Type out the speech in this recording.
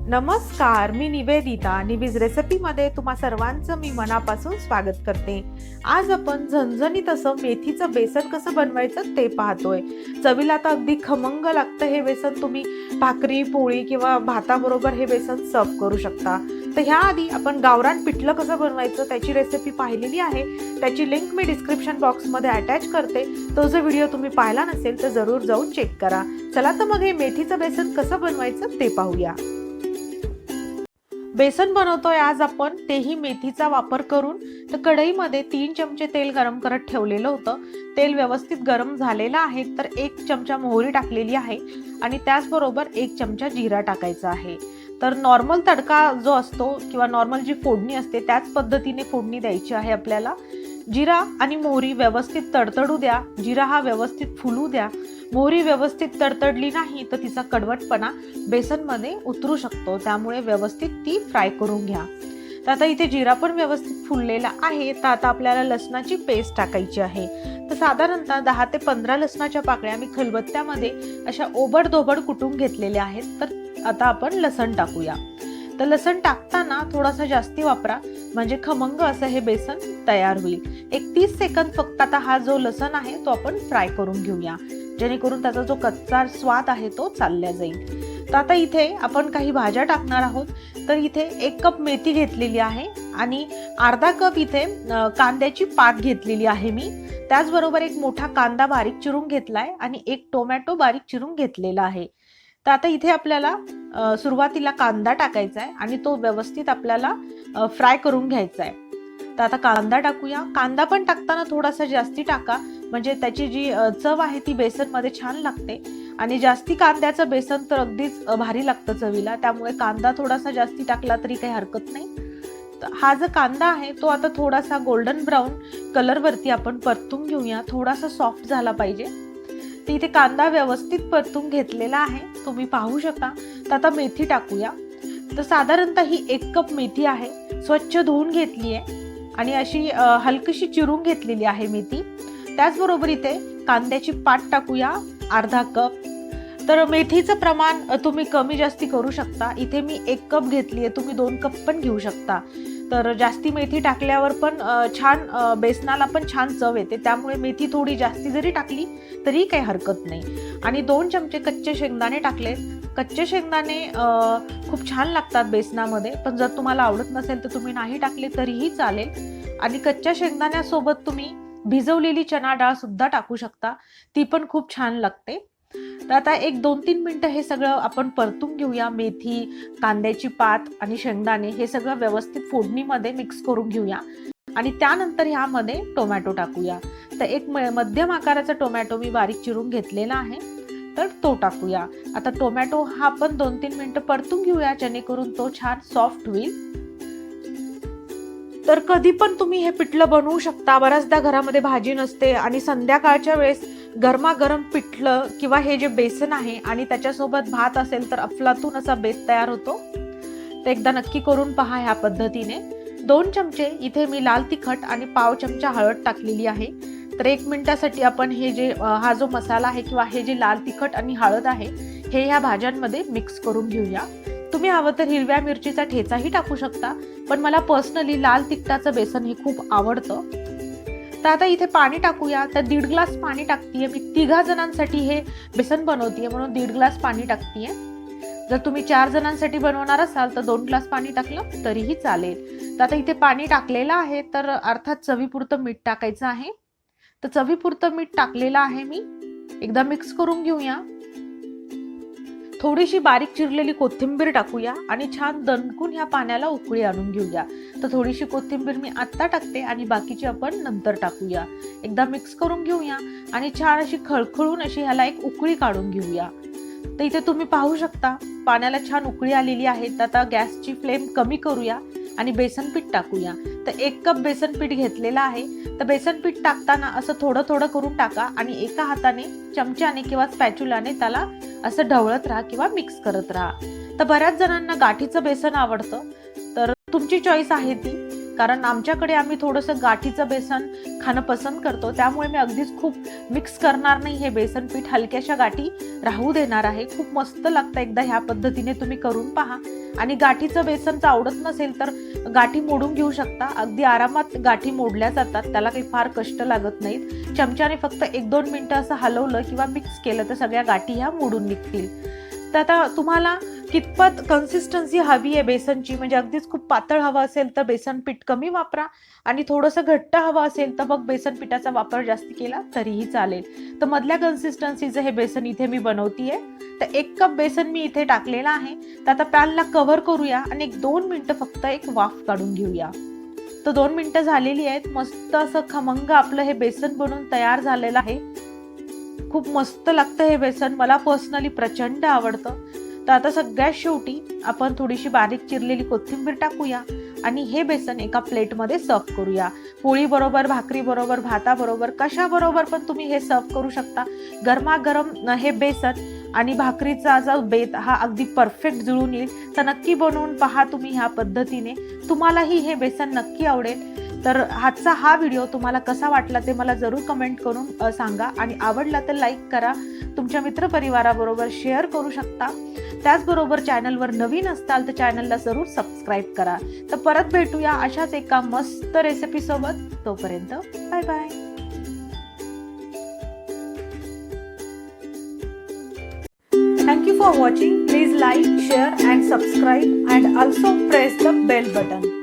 नमस्कार, मी निवेदिता. निवीज रेसिपीमध्ये तुम्हा सर्वांचं मी मनापासून स्वागत करते. आज आपण झणझणीत असं मेथीचं बेसन कसं बनवायचं ते पाहतोय. चवीला तर अगदी खमंग लागतं हे बेसन. तुम्ही भाकरी, पोळी किंवा भाताबरोबर हे बेसन सर्व करू शकता. तर ह्याआधी आपण गावरान पिठलं कसं बनवायचं त्याची रेसिपी पाहिलेली आहे. त्याची लिंक मी डिस्क्रिप्शन बॉक्समध्ये अटॅच करते. तो जो व्हिडिओ तुम्ही पाहिला नसेल तर जरूर जाऊन चेक करा. चला तर मग हे मेथीचं बेसन कसं बनवायचं ते पाहूया. बेसन बनवतोय आज आपण, तेही मेथीचा वापर करून. तर कढईमध्ये 3 चमचे तेल गरम करत ठेवलेलं होतं. तेल व्यवस्थित गरम झालेलं आहे. तर 1 चमचा मोहरी टाकलेली आहे आणि त्याचबरोबर 1 चमचा जिरा टाकायचा आहे. तर नॉर्मल तडका जो असतो किंवा नॉर्मल जी फोडणी असते त्याच पद्धतीने फोडणी द्यायची आहे आपल्याला. जिरा आणि मोहरी व्यवस्थित तडतडू द्या. जिरा हा व्यवस्थित फुलू द्या. मोहरी व्यवस्थित तडतडली नाही तर तिचा कडवटपणा बेसनमध्ये उतरू शकतो, त्यामुळे व्यवस्थित ती फ्राय करून घ्या. तर आता इथे जिरा पण व्यवस्थित फुललेला आहे. तर आता आपल्याला लसणाची पेस्ट टाकायची आहे. तर साधारणतः 10 ते 15 लसणाच्या पाकळ्या मी खलबत्त्यामध्ये अशा ओबडधोबड कुटून घेतलेल्या आहेत. तर आता आपण लसण टाकूया. तर लसण टाकताना थोडासा जास्ती वापरा, म्हणजे खमंग असं हे बेसन तयार होईल. 30 सेकंद फक्त आता हा जो लसण आहे तो आपण फ्राय करून घेऊया, जेणेकरून त्याचा जो कच्चा स्वाद आहे तो चालला जाईल. तर आता इथे आपण काही भाज्या टाकणार आहोत. तर इथे 1 कप मेथी घेतलेली आहे आणि अर्धा कप इथे कांद्याची पात घेतलेली आहे मी. त्याचबरोबर 1 मोठा कांदा बारीक चिरून घेतलाय आणि 1 टोमॅटो बारीक चिरून घेतलेला आहे. तर आता इथे आपल्याला सुरुवातीला कांदा टाकायचा आहे आणि तो व्यवस्थित आपल्याला फ्राय करून घ्यायचा आहे. तर आता कांदा टाकूया. कांदा पण टाकताना थोडासा जास्ती टाका, म्हणजे त्याची जी चव आहे ती बेसनमध्ये छान लागते. आणि जास्ती कांद्याचं बेसन तर अगदीच भारी लागतं चवीला, त्यामुळे कांदा थोडासा जास्ती टाकला तरी काही हरकत नाही. हा जो कांदा आहे तो आता थोडासा गोल्डन ब्राऊन कलरवरती आपण परतून घेऊया. थोडासा सॉफ्ट झाला पाहिजे. तर इथे कांदा व्यवस्थित परतून घेतलेला आहे, तुम्ही पाहू शकता. तर आता मेथी टाकूया. तर साधारणतः ही 1 कप मेथी आहे. स्वच्छ धुवून घेतली आहे आणि अशी हलकीशी चिरून घेतलेली आहे मेथी. त्याचबरोबर इथे कांद्याची पात टाकूया, अर्धा कप. तर मेथीचं प्रमाण तुम्ही कमी जास्ती करू शकता. इथे मी 1 कप घेतली आहे, तुम्ही 2 कप पण घेऊ शकता. तर जास्ती मेथी टाकल्यावर पण छान बेसनाला पण छान चव येते, त्यामुळे मेथी थोडी जास्ती जरी टाकली तरी काही हरकत नाही. आणि 2 चमचे कच्चे शेंगदाणे टाकले. कच्चे शेंगदाणे खूप छान लागतात बेसनामध्ये, पण जर तुम्हाला आवडत नसेल तर तुम्ही नाही टाकले तरीही चालेल. आणि कच्च्या शेंगदाण्यासोबत तुम्ही भिजवलेली चणा डाळ सुद्धा टाकू शकता, ती पण खूप छान लागते. तर आता 1-2-3 मिनिटं हे सगळं आपण परतून घेऊया. मेथी, कांद्याची पात आणि शेंगदाणे हे सगळं व्यवस्थित फोडणीमध्ये मिक्स करून घेऊया. आणि त्यानंतर ह्यामध्ये टोमॅटो टाकूया. तर 1 मध्यम आकाराचा टोमॅटो मी बारीक चिरून घेतलेला आहे, तर तो टाकूया. आता टोमॅटो हा पण 2-3 मिनिटं परतून घेऊया, जेणेकरून तो छान सॉफ्ट होईल. तर कधी पण तुम्ही हे पिठलं बनवू शकता. बऱ्याचदा घरामध्ये भाजी नसते आणि संध्याकाळच्या वेळेस गरमागरम पिठलं किंवा हे जे बेसन आहे आणि त्याच्यासोबत भात असेल तर अफलातून असा बेत तयार होतो. तर एकदा नक्की करून पहा ह्या पद्धतीने. 2 चमचे इथे मी लाल तिखट आणि पाव चमचा हळद टाकलेली आहे. तर 1 मिनिटासाठी आपण हे जे हा जो मसाला आहे किंवा हे जे लाल तिखट आणि हळद आहे हे ह्या भाज्यांमध्ये मिक्स करून घेऊया. तुम्ही हवं तर हिरव्या मिरचीचा ठेचाही टाकू शकता, पण मला पर्सनली लाल तिखटाचं बेसन हे खूप आवडतं. तर आता इथे पाणी टाकूया. तर 1.5 ग्लास पाणी टाकतीये मी. 3 जणांसाठी हे बेसन बनवतीये म्हणून 1.5 ग्लास पाणी टाकतीये. जर तुम्ही 4 जणांसाठी बनवणार असाल तर 2 ग्लास पाणी टाकलं तरीही चालेल. तर आता इथे पाणी टाकलेलं आहे. तर अर्थात चवीपुरतं मीठ टाकायचं आहे. तर चवीपुरतं मीठ टाकलेलं आहे मी. एकदा मिक्स करून घेऊया. थोडीशी बारीक चिरलेली कोथिंबीर टाकूया आणि छान दणकून ह्या पाण्याला उकळी आणून घेऊया. तर थोडीशी कोथिंबीर मी आत्ता टाकते आणि बाकीची आपण नंतर टाकूया. एकदा मिक्स करून घेऊया आणि छान अशी खळखळून अशी ह्याला एक उकळी काढून घेऊया. तर इथे तुम्ही पाहू शकता पाण्याला छान उकळी आलेली आहे. तर आता गॅसची फ्लेम कमी करूया आणि बेसन पीठ टाकूया. तर 1 कप बेसन पीठ घेतलेला आहे. तर बेसन पीठ टाकताना असं थोडं थोडं करून टाका आणि एका हाताने चमच्याने किंवा स्पॅच्युलाने त्याला असं ढवळत राहा किंवा मिक्स करत राहा. तर बऱ्याच जणांना गाठीचं बेसन आवडतं, तर तुमची चॉईस आहे ती. कारण आमच्याकडे आम्ही थोडंसं गाठीचं बेसन खाणं पसंत करतो, त्यामुळे मी अगदीच खूप मिक्स करणार नाही. हे बेसन पीठ हलक्याशा गाठी राहू देणार आहे. खूप मस्त लागतं, एकदा ह्या पद्धतीने तुम्ही करून पहा. आणि गाठीचं बेसनचं आवडत नसेल तर गाठी मोडून घेऊ शकता. अगदी आरामात गाठी मोडल्या जातात, त्याला काही फार कष्ट लागत नाहीत. चमच्याने फक्त 1-2 मिनिटं असं हलवलं किंवा मिक्स केलं तर सगळ्या गाठी ह्या मोडून निघतील. तर आता तुम्हाला कितपत कन्सिस्टन्सी हवी आहे बेसनची, म्हणजे अगदीच खूप पातळ हवं असेल तर बेसन पीठ कमी वापरा आणि थोडंसं घट्ट हवं असेल तर मग बेसन पिठाचा वापर जास्त केला तरीही चालेल. तर मधल्या कन्सिस्टन्सीचं हे बेसन इथे मी बनवतीये. तर 1 कप बेसन मी इथे टाकलेलं आहे. तर आता पॅनला कव्हर करूया आणि 1-2 मिनिटं फक्त एक वाफ काढून घेऊया. तर 2 मिनिटं झालेली आहेत. मस्त असं खमंग आपलं हे बेसन बनून तयार झालेलं आहे. खूप मस्त लागतं हे बेसन, मला पर्सनली प्रचंड आवडतं. तर आता सगळ्यात शेवटी आपण थोडीशी बारीक चिरलेली कोथिंबीर टाकूया आणि हे बेसन एका प्लेटमध्ये सर्व करूया. पोळी बरोबर, भाकरी बरोबर, भाता बरोबर, कशा बरोबर पण तुम्ही हे सर्व करू शकता. गरमागरम हे बेसन आणि भाकरीचा जो बेत हा अगदी परफेक्ट जुळून येईल. तर नक्की बनवून पहा तुम्ही ह्या पद्धतीने, तुम्हालाही हे बेसन नक्की आवडेल. तर आजचा हा व्हिडिओ तुम्हाला कसा वाटला ते मला जरूर कमेंट करून सांगा आणि आवडला तर लाईक करा. तुमच्या मित्रपरिवाराबरोबर शेअर करू शकता. त्याचबरोबर चॅनलवर नवीन असताल तर चॅनलला जरूर सबस्क्राईब करा. तर परत भेटूया अशाच एका मस्त रेसिपी सोबत. तोपर्यंत bye bye. Thank you for watching. Please like, share and subscribe and also press the bell button.